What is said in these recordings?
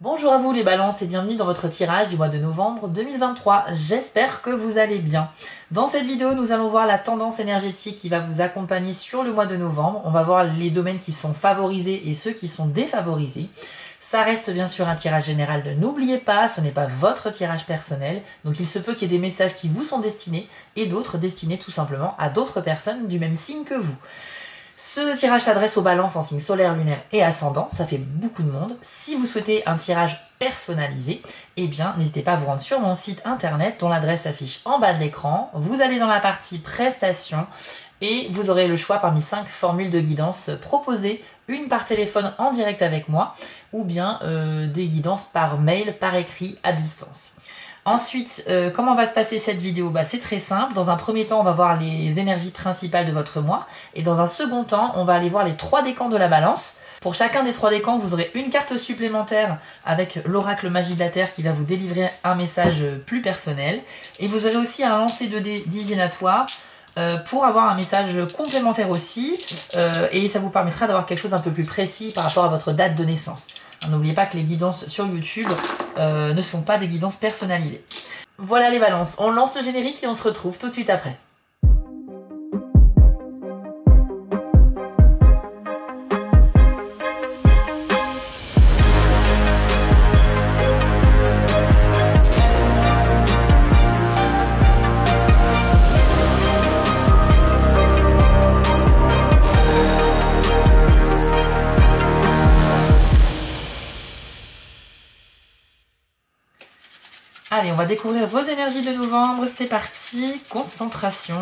Bonjour à vous les balances et bienvenue dans votre tirage du mois de novembre 2023. J'espère que vous allez bien. Dans cette vidéo, nous allons voir la tendance énergétique qui va vous accompagner sur le mois de novembre. On va voir les domaines qui sont favorisés et ceux qui sont défavorisés. Ça reste bien sûr un tirage général, n'oubliez pas, ce n'est pas votre tirage personnel. Donc il se peut qu'il y ait des messages qui vous sont destinés et d'autres destinés tout simplement à d'autres personnes du même signe que vous. Ce tirage s'adresse aux balances en signe solaire, lunaire et ascendant, ça fait beaucoup de monde. Si vous souhaitez un tirage personnalisé, eh bien n'hésitez pas à vous rendre sur mon site internet dont l'adresse s'affiche en bas de l'écran. Vous allez dans la partie prestations et vous aurez le choix parmi 5 formules de guidance proposées, une par téléphone en direct avec moi ou bien des guidances par mail, par écrit, à distance. Ensuite, comment va se passer cette vidéo? C'est très simple. Dans un premier temps, on va voir les énergies principales de votre mois. Et dans un second temps, on va aller voir les 3 décans de la balance. Pour chacun des 3 décans, vous aurez une carte supplémentaire avec l'oracle magie de la Terre qui va vous délivrer un message plus personnel. Et vous aurez aussi un lancer de dés divinatoire pour avoir un message complémentaire aussi. Et ça vous permettra d'avoir quelque chose d'un peu plus précis par rapport à votre date de naissance. N'oubliez pas que les guidances sur YouTube ne sont pas des guidances personnalisées. Voilà les balances, on lance le générique et on se retrouve tout de suite après. Allez, on va découvrir vos énergies de novembre. C'est parti, concentration.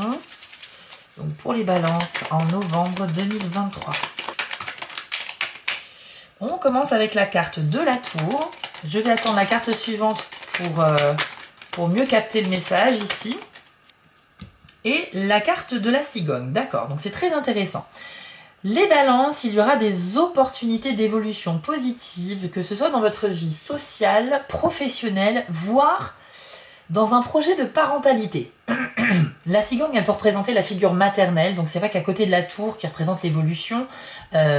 Donc pour les balances en novembre 2023. On commence avec la carte de la tour. Je vais attendre la carte suivante pour mieux capter le message ici. Et la carte de la cigogne, d'accord, donc c'est très intéressant. Les balances, il y aura des opportunités d'évolution positive, que ce soit dans votre vie sociale, professionnelle, voire dans un projet de parentalité. La cigogne, elle peut représenter la figure maternelle, donc c'est vrai qu'à côté de la tour qui représente l'évolution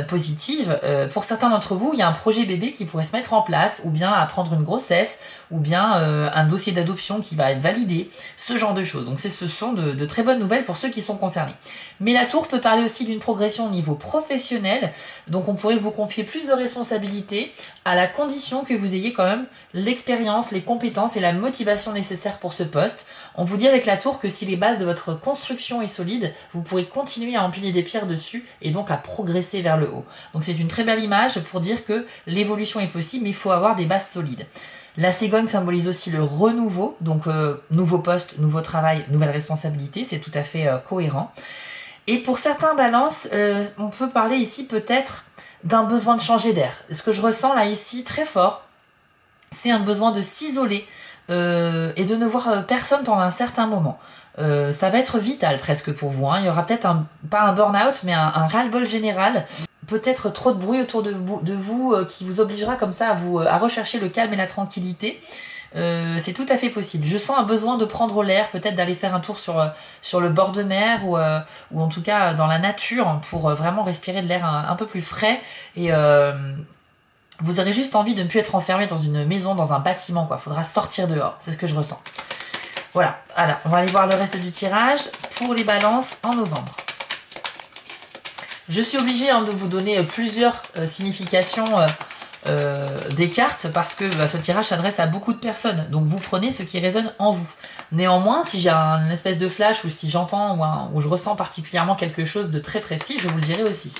positive, pour certains d'entre vous, il y a un projet bébé qui pourrait se mettre en place, ou bien apprendre une grossesse, ou bien un dossier d'adoption qui va être validé, ce genre de choses. Donc ce sont de très bonnes nouvelles pour ceux qui sont concernés. Mais la tour peut parler aussi d'une progression au niveau professionnel, donc on pourrait vous confier plus de responsabilités, à la condition que vous ayez quand même l'expérience, les compétences et la motivation nécessaires pour ce poste. On vous dit avec la tour que si les bases de votre construction est solide, vous pourrez continuer à empiler des pierres dessus et donc à progresser vers le haut. Donc c'est une très belle image pour dire que l'évolution est possible, mais il faut avoir des bases solides. La cigogne symbolise aussi le renouveau, donc nouveau poste, nouveau travail, nouvelle responsabilité, c'est tout à fait cohérent. Et pour certains balances, on peut parler ici peut-être d'un besoin de changer d'air. Ce que je ressens là ici très fort, c'est un besoin de s'isoler et de ne voir personne pendant un certain moment. Ça va être vital presque pour vous. Il y aura peut-être pas un burn-out, mais un ras-le-bol général. Peut-être trop de bruit autour de vous qui vous obligera comme ça à rechercher le calme et la tranquillité. C'est tout à fait possible. Je sens un besoin de prendre l'air, peut-être d'aller faire un tour sur le bord de mer ou en tout cas dans la nature pour vraiment respirer de l'air un peu plus frais et vous aurez juste envie de ne plus être enfermé dans une maison, dans un bâtiment, quoi. Faudra sortir dehors, c'est ce que je ressens. Voilà, alors, on va aller voir le reste du tirage pour les balances en novembre. Je suis obligée de vous donner plusieurs significations des cartes parce que ce tirage s'adresse à beaucoup de personnes. Donc vous prenez ce qui résonne en vous. Néanmoins, si j'ai un espèce de flash ou si j'entends ou je ressens particulièrement quelque chose de très précis, je vous le dirai aussi.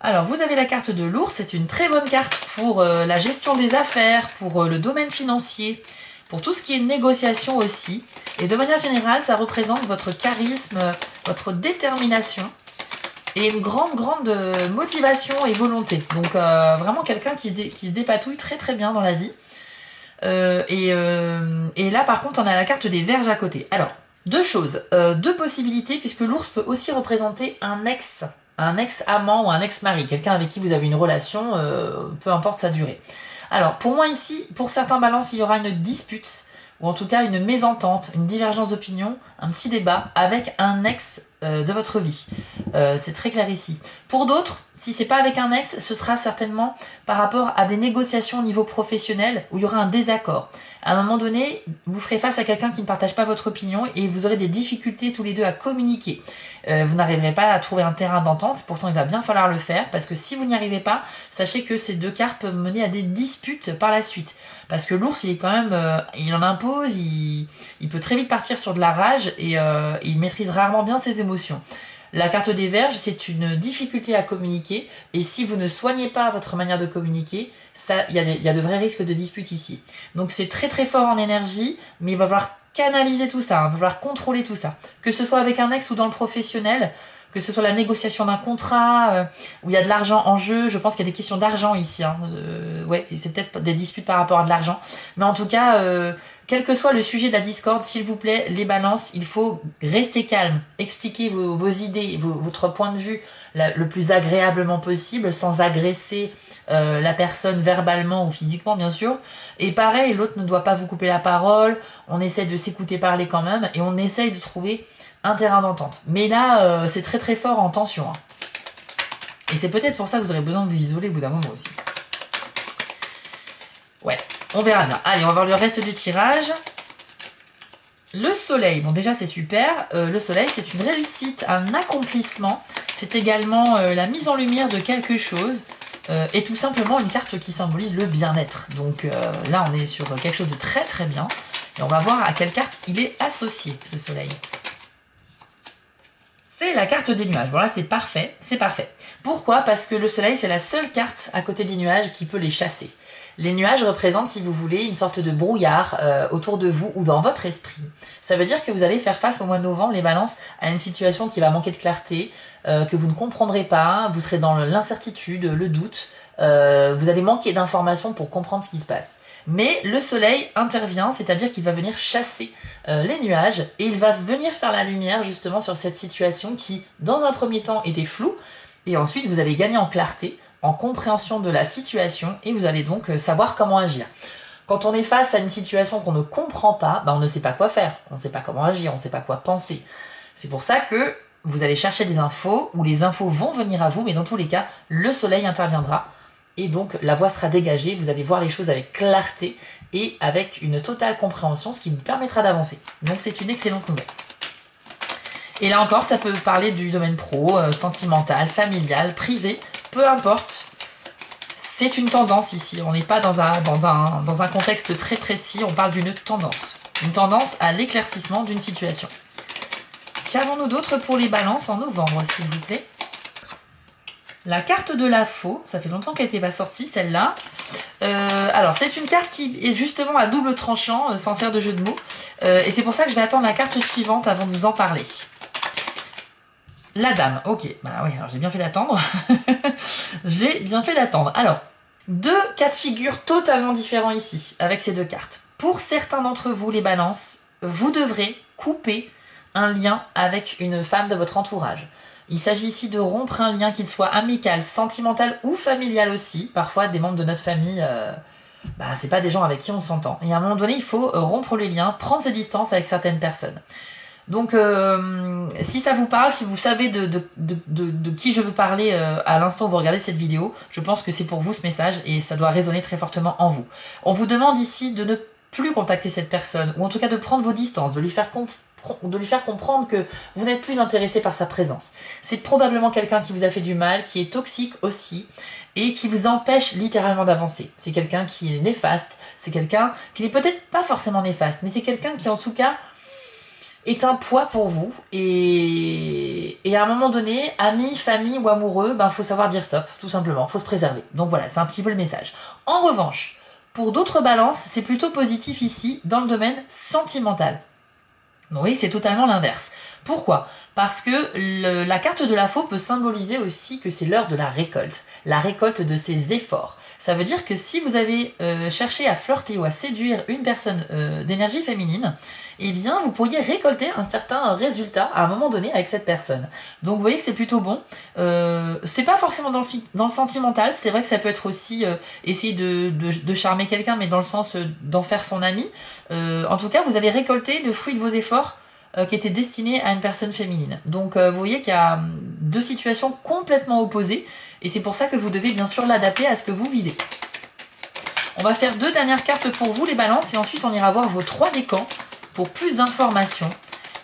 Alors, vous avez la carte de l'ours, c'est une très bonne carte pour la gestion des affaires, pour le domaine financier, pour tout ce qui est négociation aussi. Et de manière générale, ça représente votre charisme, votre détermination et une grande motivation et volonté. Donc, vraiment quelqu'un qui se dépatouille très très bien dans la vie. Et là, par contre, on a la carte des Vierges à côté. Alors, deux choses, deux possibilités, puisque l'ours peut aussi représenter un ex-amant ou un ex-mari, quelqu'un avec qui vous avez une relation, peu importe sa durée. Alors, pour moi ici, pour certains balances, il y aura une dispute, ou en tout cas une mésentente, une divergence d'opinion, un petit débat avec un ex de votre vie. C'est très clair ici. Pour d'autres, si c'est pas avec un ex, ce sera certainement par rapport à des négociations au niveau professionnel où il y aura un désaccord. À un moment donné, vous ferez face à quelqu'un qui ne partage pas votre opinion et vous aurez des difficultés tous les deux à communiquer. Vous n'arriverez pas à trouver un terrain d'entente, pourtant il va bien falloir le faire, parce que si vous n'y arrivez pas, sachez que ces deux cartes peuvent mener à des disputes par la suite. Parce que l'ours, il est quand même, il en impose, il peut très vite partir sur de la rage et il maîtrise rarement bien ses émotions. La carte des Vierges, c'est une difficulté à communiquer, et si vous ne soignez pas votre manière de communiquer, il y a de vrais risques de dispute ici. Donc c'est très très fort en énergie, mais il va falloir canaliser tout ça, il va falloir contrôler tout ça. Que ce soit avec un ex ou dans le professionnel, que ce soit la négociation d'un contrat, où il y a de l'argent en jeu, je pense qu'il y a des questions d'argent ici. Ouais, c'est peut-être des disputes par rapport à de l'argent. Mais en tout cas, quel que soit le sujet de la discorde, s'il vous plaît, les balances, il faut rester calme, expliquer vos idées, votre point de vue le plus agréablement possible, sans agresser la personne verbalement ou physiquement, bien sûr. Et pareil, l'autre ne doit pas vous couper la parole, on essaie de s'écouter parler quand même, et on essaye de trouver un terrain d'entente. Mais là, c'est très très fort en tension. Hein. Et c'est peut-être pour ça que vous aurez besoin de vous isoler au bout d'un moment aussi. Ouais, on verra bien. Allez, on va voir le reste du tirage. Le soleil, bon déjà c'est super. Le soleil, c'est une réussite, un accomplissement. C'est également la mise en lumière de quelque chose. Et tout simplement une carte qui symbolise le bien-être. Donc là, on est sur quelque chose de très très bien. Et on va voir à quelle carte il est associé, ce soleil. C'est la carte des nuages. Voilà, c'est parfait, c'est parfait. Pourquoi? Parce que le soleil, c'est la seule carte à côté des nuages qui peut les chasser. Les nuages représentent, si vous voulez, une sorte de brouillard autour de vous ou dans votre esprit. Ça veut dire que vous allez faire face au mois de novembre, les balances, à une situation qui va manquer de clarté, que vous ne comprendrez pas, vous serez dans l'incertitude, le doute, vous allez manquer d'informations pour comprendre ce qui se passe. Mais le soleil intervient, c'est-à-dire qu'il va venir chasser les nuages et il va venir faire la lumière justement sur cette situation qui, dans un premier temps, était floue, et ensuite vous allez gagner en clarté, en compréhension de la situation, et vous allez donc savoir comment agir. Quand on est face à une situation qu'on ne comprend pas, on ne sait pas quoi faire, on ne sait pas comment agir, on ne sait pas quoi penser. C'est pour ça que vous allez chercher des infos, ou les infos vont venir à vous, mais dans tous les cas, le soleil interviendra, et donc la voie sera dégagée, vous allez voir les choses avec clarté, et avec une totale compréhension, ce qui vous permettra d'avancer. Donc c'est une excellente nouvelle. Et là encore, ça peut parler du domaine pro, sentimental, familial, privé, peu importe. C'est une tendance ici, on n'est pas dans un contexte très précis, on parle d'une tendance. Une tendance à l'éclaircissement d'une situation. Qu'avons-nous d'autre pour les balances en novembre, s'il vous plaît? La carte de la faux, ça fait longtemps qu'elle n'était pas sortie, celle-là. Alors, c'est une carte qui est justement à double tranchant, sans faire de jeu de mots. Et c'est pour ça que je vais attendre la carte suivante avant de vous en parler. La dame, ok. Bah oui, alors j'ai bien fait d'attendre. J'ai bien fait d'attendre. Alors, deux cas de figure totalement différents ici, avec ces deux cartes. Pour certains d'entre vous, les balances, vous devrez couper un lien avec une femme de votre entourage. Il s'agit ici de rompre un lien, qu'il soit amical, sentimental ou familial aussi. Parfois, des membres de notre famille, c'est pas des gens avec qui on s'entend. Et à un moment donné, il faut rompre les liens, prendre ses distances avec certaines personnes. Donc, si ça vous parle, si vous savez de qui je veux parler à l'instant où vous regardez cette vidéo, je pense que c'est pour vous ce message et ça doit résonner très fortement en vous. On vous demande ici de ne plus contacter cette personne, ou en tout cas de prendre vos distances, de lui faire comprendre que vous n'êtes plus intéressé par sa présence. C'est probablement quelqu'un qui vous a fait du mal, qui est toxique aussi, et qui vous empêche littéralement d'avancer. C'est quelqu'un qui est néfaste, c'est quelqu'un qui n'est peut-être pas forcément néfaste, mais c'est quelqu'un qui en tout cas est un poids pour vous, et à un moment donné, amis, famille ou amoureux, faut savoir dire stop, tout simplement, faut se préserver. Donc voilà, c'est un petit peu le message. En revanche, pour d'autres balances, c'est plutôt positif ici, dans le domaine sentimental. Donc oui, c'est totalement l'inverse. Pourquoi? Parce que la carte de la faux peut symboliser aussi que c'est l'heure de la récolte de ses efforts. Ça veut dire que si vous avez cherché à flirter ou à séduire une personne d'énergie féminine, eh bien vous pourriez récolter un certain résultat à un moment donné avec cette personne. Donc vous voyez que c'est plutôt bon. C'est pas forcément dans le sentimental, c'est vrai que ça peut être aussi essayer de charmer quelqu'un, mais dans le sens d'en faire son ami. En tout cas, vous allez récolter le fruit de vos efforts qui était destiné à une personne féminine. Donc vous voyez qu'il y a deux situations complètement opposées et c'est pour ça que vous devez bien sûr l'adapter à ce que vous vivez. On va faire 2 dernières cartes pour vous les balances et ensuite on ira voir vos 3 décans pour plus d'informations.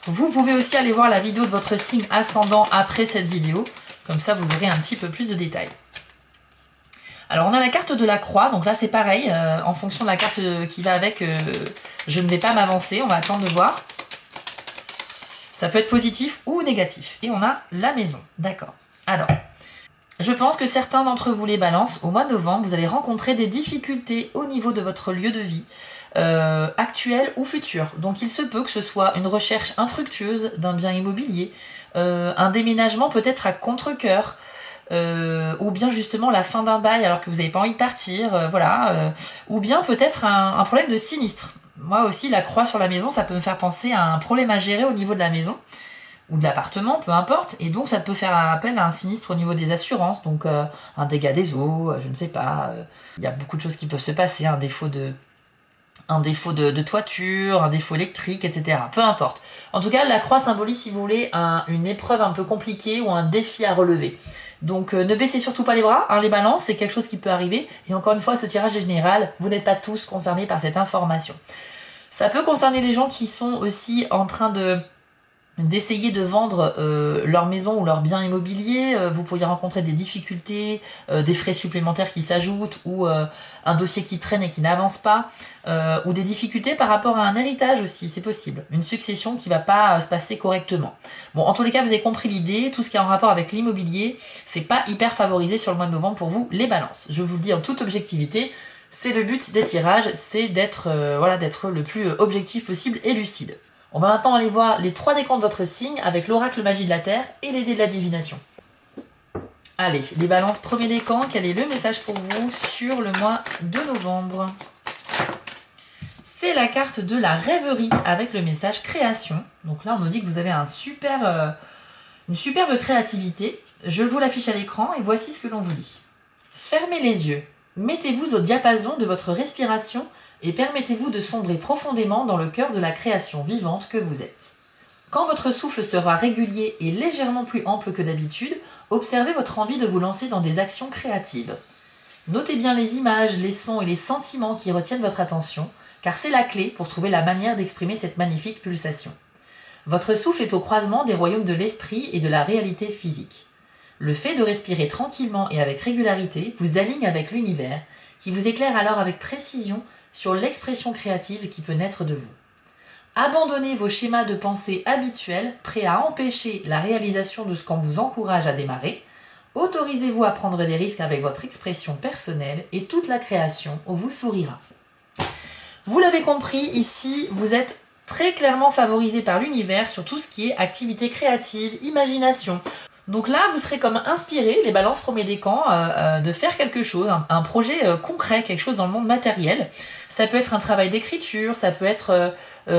Vous pouvez aussi aller voir la vidéo de votre signe ascendant après cette vidéo, comme ça vous aurez un petit peu plus de détails. Alors on a la carte de la croix, donc là c'est pareil, en fonction de la carte qui va avec, je ne vais pas m'avancer, on va attendre de voir. Ça peut être positif ou négatif. Et on a la maison, d'accord. Alors, je pense que certains d'entre vous les balances, au mois de novembre, vous allez rencontrer des difficultés au niveau de votre lieu de vie, actuel ou futur. Donc il se peut que ce soit une recherche infructueuse d'un bien immobilier, un déménagement peut-être à contre-cœur, ou bien justement la fin d'un bail alors que vous n'avez pas envie de partir, voilà, ou bien peut-être un problème de sinistre. Moi aussi, la croix sur la maison, ça peut me faire penser à un problème à gérer au niveau de la maison, ou de l'appartement, peu importe, et donc ça peut faire appel à un sinistre au niveau des assurances, donc un dégât des eaux, je ne sais pas, il y a beaucoup de choses qui peuvent se passer, un défaut de toiture, un défaut électrique, etc. Peu importe. En tout cas, la croix symbolise, si vous voulez, une épreuve un peu compliquée ou un défi à relever. Donc ne baissez surtout pas les bras, hein, les balances, c'est quelque chose qui peut arriver. Et encore une fois, ce tirage est général, vous n'êtes pas tous concernés par cette information. Ça peut concerner les gens qui sont aussi en train d'essayer de vendre leur maison ou leur bien immobilier. Vous pourriez rencontrer des difficultés, des frais supplémentaires qui s'ajoutent, ou un dossier qui traîne et qui n'avance pas, ou des difficultés par rapport à un héritage aussi, c'est possible. Une succession qui ne va pas se passer correctement. Bon, en tous les cas, vous avez compris l'idée, tout ce qui est en rapport avec l'immobilier, c'est pas hyper favorisé sur le mois de novembre pour vous, les balances. Je vous le dis en toute objectivité, c'est le but des tirages, c'est d'être voilà, d'être le plus objectif possible et lucide. On va maintenant aller voir les 3 décans de votre signe avec l'oracle magie de la terre et les dés de la divination. Allez, les balances, premier décan, quel est le message pour vous sur le mois de novembre? C'est la carte de la rêverie avec le message création. Donc là, on nous dit que vous avez une superbe créativité. Je vous l'affiche à l'écran et voici ce que l'on vous dit. Fermez les yeux, mettez-vous au diapason de votre respiration et permettez-vous de sombrer profondément dans le cœur de la création vivante que vous êtes. Quand votre souffle sera régulier et légèrement plus ample que d'habitude, observez votre envie de vous lancer dans des actions créatives. Notez bien les images, les sons et les sentiments qui retiennent votre attention, car c'est la clé pour trouver la manière d'exprimer cette magnifique pulsation. Votre souffle est au croisement des royaumes de l'esprit et de la réalité physique. Le fait de respirer tranquillement et avec régularité vous aligne avec l'univers, qui vous éclaire alors avec précision sur l'expression créative qui peut naître de vous. Abandonnez vos schémas de pensée habituels, prêts à empêcher la réalisation de ce qu'on vous encourage à démarrer. Autorisez-vous à prendre des risques avec votre expression personnelle et toute la création vous sourira. Vous l'avez compris, ici, vous êtes très clairement favorisé par l'univers sur tout ce qui est activité créative, imagination. Donc là, vous serez comme inspiré, les balances premier décan, de faire quelque chose, un projet concret, quelque chose dans le monde matériel. Ça peut être un travail d'écriture, ça peut être,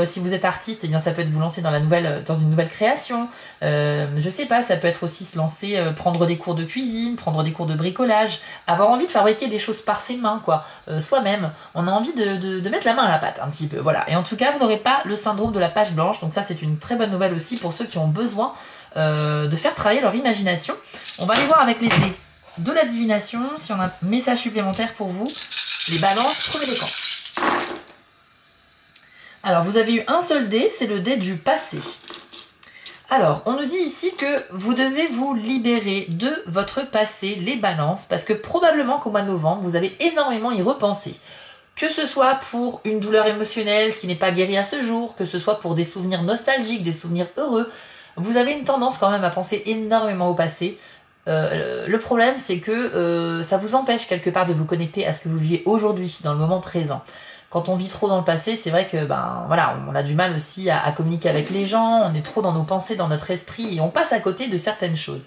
si vous êtes artiste, eh bien ça peut être vous lancer dans une nouvelle création. Je sais pas, ça peut être aussi se lancer, prendre des cours de cuisine, prendre des cours de bricolage, avoir envie de fabriquer des choses par ses mains, quoi, soi-même. On a envie de mettre la main à la pâte un petit peu, voilà. Et en tout cas, vous n'aurez pas le syndrome de la page blanche, donc ça c'est une très bonne nouvelle aussi pour ceux qui ont besoin de faire travailler leur imagination. On va aller voir avec les dés de la divination si on a un message supplémentaire pour vous. Les balances, premier décan. Alors, vous avez eu un seul dé, c'est le dé du passé. Alors, on nous dit ici que vous devez vous libérer de votre passé, les balances, parce que probablement qu'au mois de novembre, vous allez énormément y repenser. Que ce soit pour une douleur émotionnelle qui n'est pas guérie à ce jour, que ce soit pour des souvenirs nostalgiques, des souvenirs heureux, vous avez une tendance quand même à penser énormément au passé. Le problème, c'est que ça vous empêche quelque part de vous connecter à ce que vous vivez aujourd'hui, dans le moment présent. Quand on vit trop dans le passé, c'est vrai que voilà, on a du mal aussi à communiquer avec les gens, on est trop dans nos pensées, dans notre esprit, et on passe à côté de certaines choses.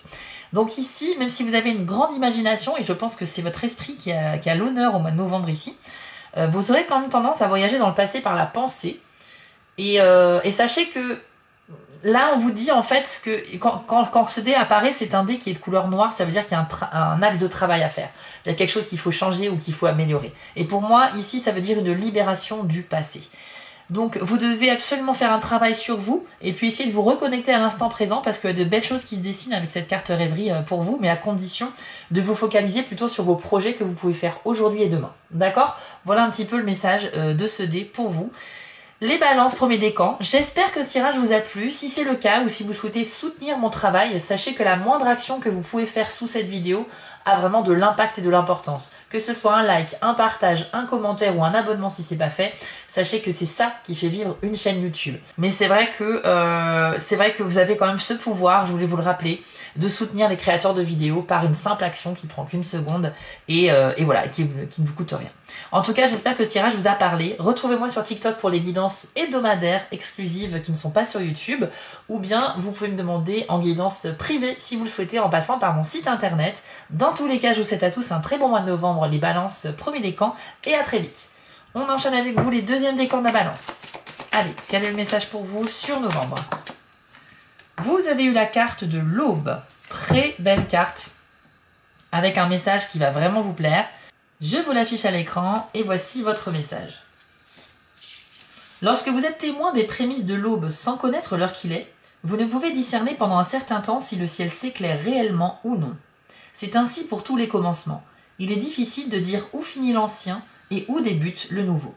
Donc ici, même si vous avez une grande imagination, et je pense que c'est votre esprit qui a l'honneur au mois de novembre ici, vous aurez quand même tendance à voyager dans le passé par la pensée. Et sachez que là, on vous dit en fait que quand ce dé apparaît, c'est un dé qui est de couleur noire, ça veut dire qu'il y a un axe de travail à faire. Il y a quelque chose qu'il faut changer ou qu'il faut améliorer. Et pour moi, ici, ça veut dire une libération du passé. Donc vous devez absolument faire un travail sur vous et puis essayer de vous reconnecter à l'instant présent parce qu'il y a de belles choses qui se dessinent avec cette carte rêverie pour vous, mais à condition de vous focaliser plutôt sur vos projets que vous pouvez faire aujourd'hui et demain. D'accord? Voilà un petit peu le message de ce dé pour vous. Les balances, premier décan, j'espère que ce tirage vous a plu. Si c'est le cas ou si vous souhaitez soutenir mon travail, sachez que la moindre action que vous pouvez faire sous cette vidéo a vraiment de l'impact et de l'importance. Que ce soit un like, un partage, un commentaire ou un abonnement si c'est pas fait, sachez que c'est ça qui fait vivre une chaîne YouTube. Mais c'est vrai que vous avez quand même ce pouvoir, je voulais vous le rappeler, de soutenir les créateurs de vidéos par une simple action qui prend qu'une seconde et voilà, qui ne vous coûte rien. En tout cas, j'espère que ce tirage vous a parlé. Retrouvez-moi sur TikTok pour les guidances hebdomadaires exclusives qui ne sont pas sur YouTube, ou bien vous pouvez me demander en guidance privée si vous le souhaitez en passant par mon site internet. Dans tous les cas, je vous souhaite à tous un très bon mois de novembre, les balances premier décan, et à très vite. On enchaîne avec vous les deuxièmes décans de la balance. Allez, quel est le message pour vous sur novembre? Vous avez eu la carte de l'aube, très belle carte, avec un message qui va vraiment vous plaire. Je vous l'affiche à l'écran et voici votre message. Lorsque vous êtes témoin des prémices de l'aube sans connaître l'heure qu'il est, vous ne pouvez discerner pendant un certain temps si le ciel s'éclaire réellement ou non. C'est ainsi pour tous les commencements. Il est difficile de dire où finit l'ancien et où débute le nouveau.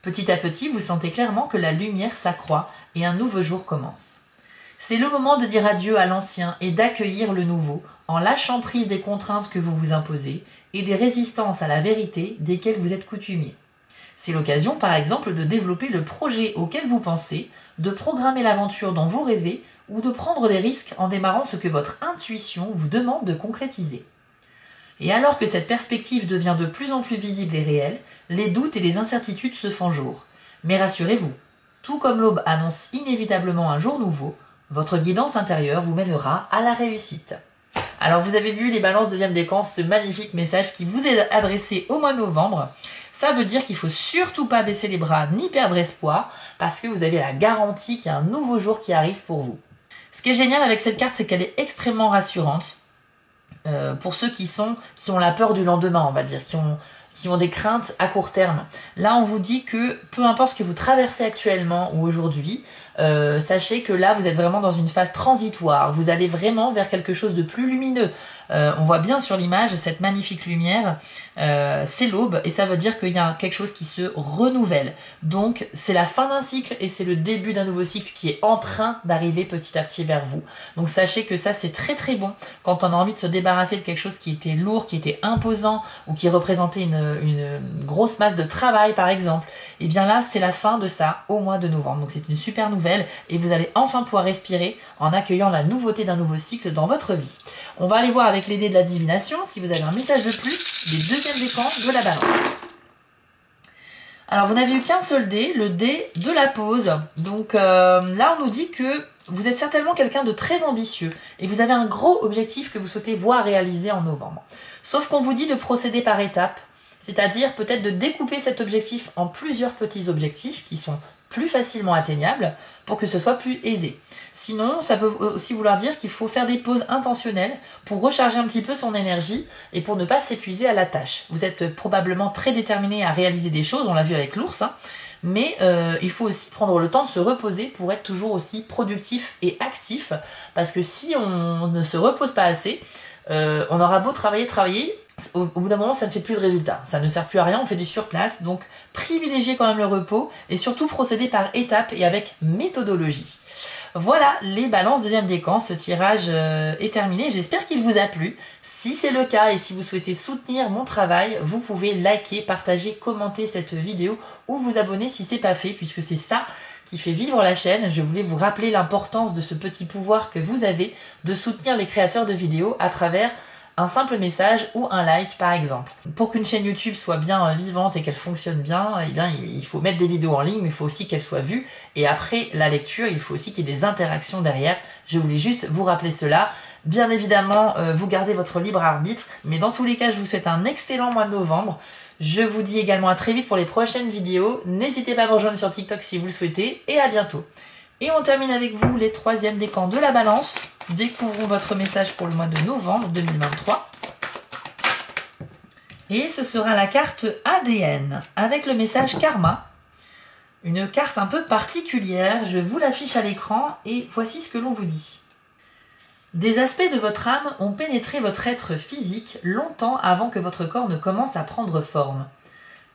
Petit à petit, vous sentez clairement que la lumière s'accroît et un nouveau jour commence. C'est le moment de dire adieu à l'ancien et d'accueillir le nouveau en lâchant prise des contraintes que vous vous imposez et des résistances à la vérité desquelles vous êtes coutumier. C'est l'occasion par exemple de développer le projet auquel vous pensez, de programmer l'aventure dont vous rêvez ou de prendre des risques en démarrant ce que votre intuition vous demande de concrétiser. Et alors que cette perspective devient de plus en plus visible et réelle, les doutes et les incertitudes se font jour. Mais rassurez-vous, tout comme l'aube annonce inévitablement un jour nouveau, votre guidance intérieure vous mènera à la réussite. Alors vous avez vu les balances deuxième décan, ce magnifique message qui vous est adressé au mois de novembre. Ça veut dire qu'il ne faut surtout pas baisser les bras ni perdre espoir parce que vous avez la garantie qu'il y a un nouveau jour qui arrive pour vous. Ce qui est génial avec cette carte, c'est qu'elle est extrêmement rassurante pour ceux qui ont la peur du lendemain, on va dire, qui ont des craintes à court terme. Là, on vous dit que peu importe ce que vous traversez actuellement ou aujourd'hui, sachez que là, vous êtes vraiment dans une phase transitoire. Vous allez vraiment vers quelque chose de plus lumineux. On voit bien sur l'image cette magnifique lumière. C'est l'aube et ça veut dire qu'il y a quelque chose qui se renouvelle. Donc, c'est la fin d'un cycle et c'est le début d'un nouveau cycle qui est en train d'arriver petit à petit vers vous. Donc, sachez que ça, c'est très très bon quand on a envie de se débarrasser de quelque chose qui était lourd, qui était imposant ou qui représentait une grosse masse de travail, par exemple. Et bien là, c'est la fin de ça au mois de novembre. Donc, c'est une super nouvelle et vous allez enfin pouvoir respirer en accueillant la nouveauté d'un nouveau cycle dans votre vie. On va aller voir avec les dés de la divination si vous avez un message de plus des deuxièmes décans de la balance. Alors vous n'avez eu qu'un seul dé, le dé de la pause. Donc là on nous dit que vous êtes certainement quelqu'un de très ambitieux et vous avez un gros objectif que vous souhaitez voir réalisé en novembre. Sauf qu'on vous dit de procéder par étapes, c'est-à-dire peut-être de découper cet objectif en plusieurs petits objectifs qui sont plus facilement atteignables pour que ce soit plus aisé. Sinon, ça peut aussi vouloir dire qu'il faut faire des pauses intentionnelles pour recharger un petit peu son énergie et pour ne pas s'épuiser à la tâche. Vous êtes probablement très déterminé à réaliser des choses, on l'a vu avec l'ours, hein, mais il faut aussi prendre le temps de se reposer pour être toujours aussi productif et actif, parce que si on ne se repose pas assez, on aura beau travailler, au bout d'un moment, ça ne fait plus de résultats. Ça ne sert plus à rien, on fait du surplace. Donc, privilégiez quand même le repos et surtout procédez par étapes et avec méthodologie. Voilà les balances deuxième décan. Ce tirage est terminé. J'espère qu'il vous a plu. Si c'est le cas et si vous souhaitez soutenir mon travail, vous pouvez liker, partager, commenter cette vidéo ou vous abonner si ce n'est pas fait, puisque c'est ça qui fait vivre la chaîne. Je voulais vous rappeler l'importance de ce petit pouvoir que vous avez de soutenir les créateurs de vidéos à travers un simple message ou un like par exemple. Pour qu'une chaîne YouTube soit bien vivante et qu'elle fonctionne bien, eh bien, il faut mettre des vidéos en ligne, mais il faut aussi qu'elles soient vues. Et après la lecture, il faut aussi qu'il y ait des interactions derrière. Je voulais juste vous rappeler cela. Bien évidemment, vous gardez votre libre arbitre, mais dans tous les cas, je vous souhaite un excellent mois de novembre. Je vous dis également à très vite pour les prochaines vidéos. N'hésitez pas à me rejoindre sur TikTok si vous le souhaitez, et à bientôt. Et on termine avec vous les troisièmes décans de la balance. Découvrons votre message pour le mois de novembre 2023. Et ce sera la carte ADN avec le message Karma. une carte un peu particulière. Je vous l'affiche à l'écran et voici ce que l'on vous dit. Des aspects de votre âme ont pénétré votre être physique longtemps avant que votre corps ne commence à prendre forme.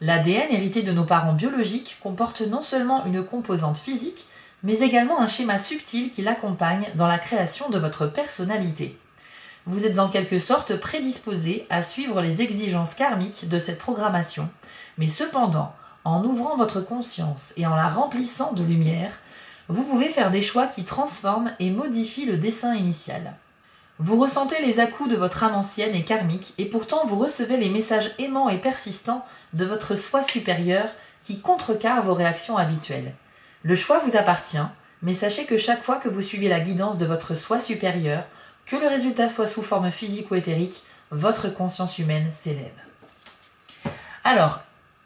L'ADN hérité de nos parents biologiques comporte non seulement une composante physique, mais également un schéma subtil qui l'accompagne dans la création de votre personnalité. Vous êtes en quelque sorte prédisposé à suivre les exigences karmiques de cette programmation, mais cependant, en ouvrant votre conscience et en la remplissant de lumière, vous pouvez faire des choix qui transforment et modifient le dessin initial. Vous ressentez les à-coups de votre âme ancienne et karmique, et pourtant vous recevez les messages aimants et persistants de votre soi supérieur qui contrecarrent vos réactions habituelles. Le choix vous appartient, mais sachez que chaque fois que vous suivez la guidance de votre soi supérieur, que le résultat soit sous forme physique ou éthérique, votre conscience humaine s'élève. Alors,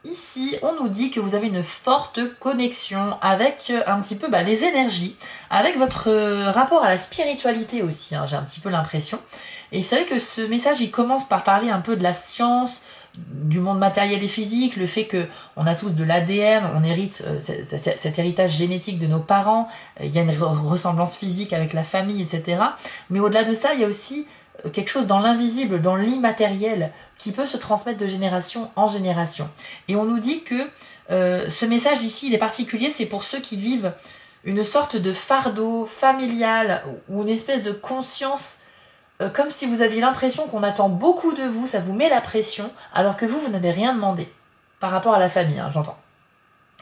ici, on nous dit que vous avez une forte connexion avec un petit peu les énergies, avec votre rapport à la spiritualité aussi, hein, j'ai un petit peu l'impression. Et c'est vrai que ce message, il commence par parler un peu de la science, du monde matériel et physique, le fait qu'on a tous de l'ADN, on hérite cet héritage génétique de nos parents, il y a une ressemblance physique avec la famille, etc. Mais au-delà de ça, il y a aussi quelque chose dans l'invisible, dans l'immatériel, qui peut se transmettre de génération en génération. Et on nous dit que ce message ici, il est particulier, c'est pour ceux qui vivent une sorte de fardeau familial ou une espèce de conscience, comme si vous aviez l'impression qu'on attend beaucoup de vous, ça vous met la pression, alors que vous n'avez rien demandé, par rapport à la famille, hein, j'entends.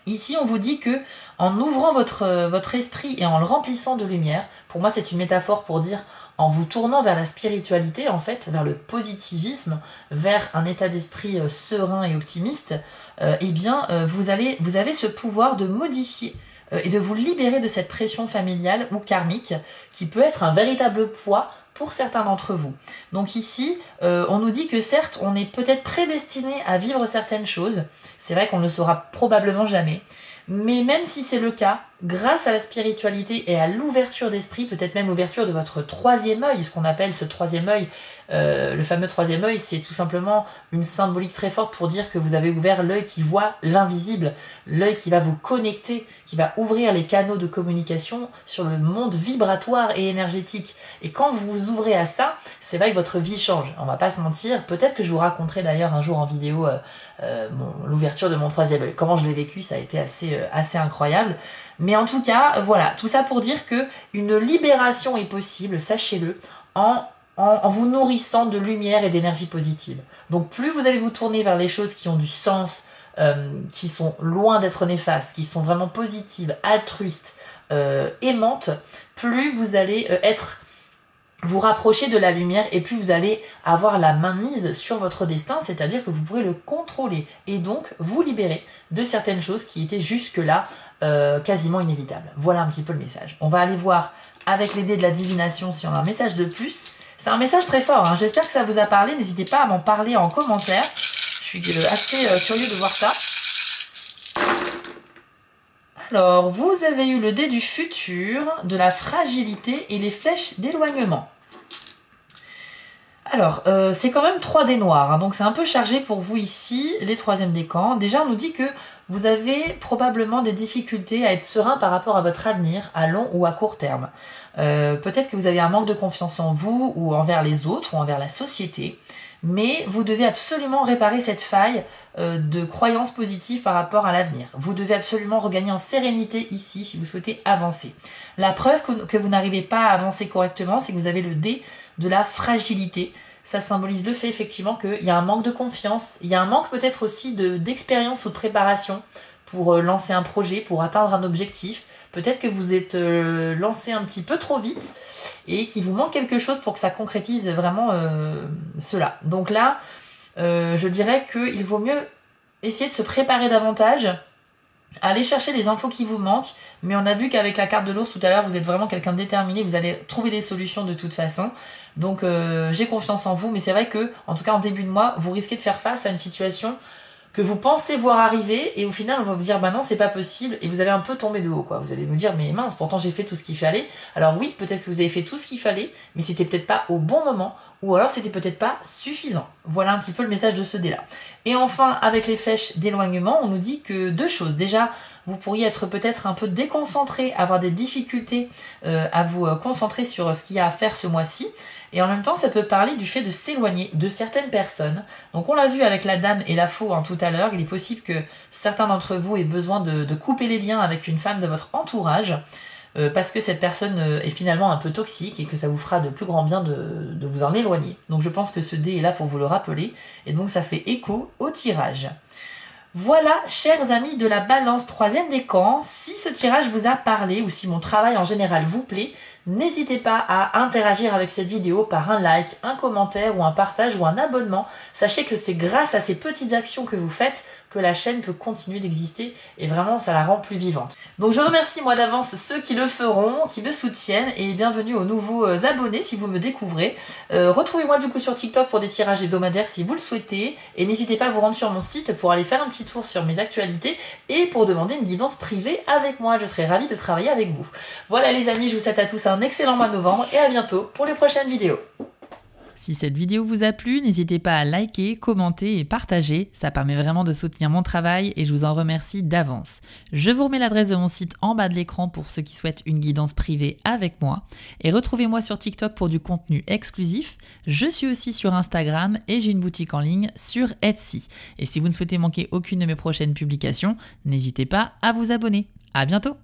Ici, on vous dit que en ouvrant votre esprit et en le remplissant de lumière, pour moi c'est une métaphore pour dire en vous tournant vers la spiritualité, en fait, vers le positivisme, vers un état d'esprit serein et optimiste, vous avez ce pouvoir de modifier et de vous libérer de cette pression familiale ou karmique qui peut être un véritable poids pour certains d'entre vous. Donc ici, on nous dit que certes, on est peut-être prédestiné à vivre certaines choses, c'est vrai qu'on ne le saura probablement jamais, mais même si c'est le cas, grâce à la spiritualité et à l'ouverture d'esprit, peut-être même l'ouverture de votre troisième œil, ce qu'on appelle ce troisième œil, le fameux troisième œil, c'est tout simplement une symbolique très forte pour dire que vous avez ouvert l'œil qui voit l'invisible, l'œil qui va vous connecter, qui va ouvrir les canaux de communication sur le monde vibratoire et énergétique. Et quand vous vous ouvrez à ça, c'est vrai que votre vie change, on va pas se mentir. Peut-être que je vous raconterai d'ailleurs un jour en vidéo l'ouverture de mon troisième œil, comment je l'ai vécu, ça a été assez incroyable. Mais en tout cas, voilà, tout ça pour dire que une libération est possible, sachez-le, en vous nourrissant de lumière et d'énergie positive. Donc plus vous allez vous tourner vers les choses qui ont du sens, qui sont loin d'être néfastes, qui sont vraiment positives, altruistes, aimantes, plus vous allez vous rapprocher de la lumière et plus vous allez avoir la main mise sur votre destin, c'est-à-dire que vous pourrez le contrôler et donc vous libérer de certaines choses qui étaient jusque-là quasiment inévitables. Voilà un petit peu le message. On va aller voir avec les dés de la divination si on a un message de plus. C'est un message très fort, hein. J'espère que ça vous a parlé. N'hésitez pas à m'en parler en commentaire. Je suis assez curieux de voir ça. Alors, vous avez eu le dé du futur, de la fragilité et les flèches d'éloignement. Alors, c'est quand même 3 dés noirs, hein, donc c'est un peu chargé pour vous ici, les 3e décans. Déjà, on nous dit que vous avez probablement des difficultés à être serein par rapport à votre avenir, à long ou à court terme. Peut-être que vous avez un manque de confiance en vous, ou envers les autres, ou envers la société. Mais vous devez absolument réparer cette faille de croyance positive par rapport à l'avenir. Vous devez absolument regagner en sérénité ici si vous souhaitez avancer. La preuve que vous n'arrivez pas à avancer correctement, c'est que vous avez le dé de la fragilité. Ça symbolise le fait effectivement qu'il y a un manque de confiance, il y a un manque peut-être aussi d'expérience ou de préparation pour lancer un projet, pour atteindre un objectif. Peut-être que vous êtes lancé un petit peu trop vite et qu'il vous manque quelque chose pour que ça concrétise vraiment cela. Donc là, je dirais qu'il vaut mieux essayer de se préparer davantage, aller chercher les infos qui vous manquent, mais on a vu qu'avec la carte de l'ours tout à l'heure, vous êtes vraiment quelqu'un de déterminé, vous allez trouver des solutions de toute façon. Donc j'ai confiance en vous, mais c'est vrai que, en tout cas en début de mois, vous risquez de faire face à une situation que vous pensez voir arriver et au final on va vous dire bah non c'est pas possible et vous allez un peu tomber de haut quoi. Vous allez me dire mais mince pourtant j'ai fait tout ce qu'il fallait. Alors oui peut-être que vous avez fait tout ce qu'il fallait mais c'était peut-être pas au bon moment ou alors c'était peut-être pas suffisant. Voilà un petit peu le message de ce dé là. Et enfin avec les flèches d'éloignement on nous dit que deux choses. Déjà vous pourriez être peut-être un peu déconcentré, avoir des difficultés à vous concentrer sur ce qu'il y a à faire ce mois-ci. Et en même temps, ça peut parler du fait de s'éloigner de certaines personnes. Donc on l'a vu avec la dame et la faux tout à l'heure, il est possible que certains d'entre vous aient besoin de couper les liens avec une femme de votre entourage, parce que cette personne est finalement un peu toxique et que ça vous fera de plus grand bien de vous en éloigner. Donc je pense que ce dé est là pour vous le rappeler, et donc ça fait écho au tirage. Voilà, chers amis de la balance, troisième décan, si ce tirage vous a parlé ou si mon travail en général vous plaît, n'hésitez pas à interagir avec cette vidéo par un like, un commentaire ou un partage ou un abonnement. Sachez que c'est grâce à ces petites actions que vous faites que la chaîne peut continuer d'exister et vraiment ça la rend plus vivante. Donc je remercie moi d'avance ceux qui le feront, qui me soutiennent et bienvenue aux nouveaux abonnés si vous me découvrez. Retrouvez-moi du coup sur TikTok pour des tirages hebdomadaires si vous le souhaitez et n'hésitez pas à vous rendre sur mon site pour aller faire un petit tour sur mes actualités et pour demander une guidance privée avec moi. Je serai ravie de travailler avec vous. Voilà les amis, je vous souhaite à tous un excellent mois de novembre et à bientôt pour les prochaines vidéos. Si cette vidéo vous a plu, n'hésitez pas à liker, commenter et partager, ça permet vraiment de soutenir mon travail et je vous en remercie d'avance. Je vous remets l'adresse de mon site en bas de l'écran pour ceux qui souhaitent une guidance privée avec moi et retrouvez-moi sur TikTok pour du contenu exclusif. Je suis aussi sur Instagram et j'ai une boutique en ligne sur Etsy. Et si vous ne souhaitez manquer aucune de mes prochaines publications, n'hésitez pas à vous abonner. À bientôt!